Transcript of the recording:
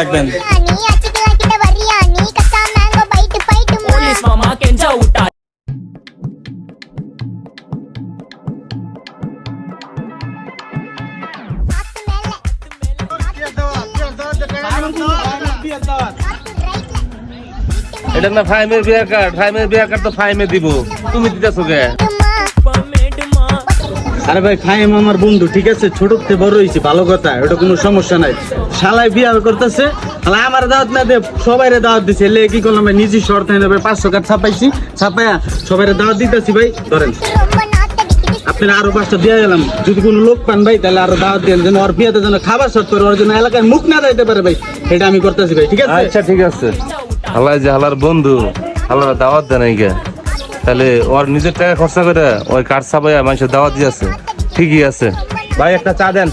থাকবেন। এটা না ফাইমের বিয়া কার্ড, ফাইমের বিয়া কার্ড তো ফাইমে দিব, তুমি দিতেছো কে? আরে ভাই ফাইম আমার বন্ধু, ঠিক আছে, ছোট থেকে বড় হয়েছে, ভালো কথা, ওটা কোনো সমস্যা নাই। শালাই বিয়া করতেছে, আমার দাওয়াত না দিয়ে সবাই দাওয়াত দিছে, এলে কি করলাম ভাই, নিজে শর্ত হয়ে যাবে 500 কার্ড ছাপাইছি, ছাপাইয়া সবাই দাওয়াত দিতেছি ভাই। ধরেন আপনারা আরো 5টা দিয়ে গেলাম, যদি কোনো লোক পান ভাই তাহলে আরো দাওয়াত দেন, যেন ওর বিয়াতে যেন খাবার শর্ট করে, ওর জন্য এলাকায় মুখ না দিতে পারে ভাই, এটা আমি করতেছি ভাই, ঠিক আছে? আচ্ছা ঠিক আছে। হালাই যে হালার বন্ধু, হালার দাওয়াত দেয় নাই কে, তাহলে ওর নিজের টাকা খরচা করে ওই কার্ড ছাপাইয়া মানুষের দাওয়াত দিয়েছে, ঠিকই আছে। ভাই একটা চা দেন।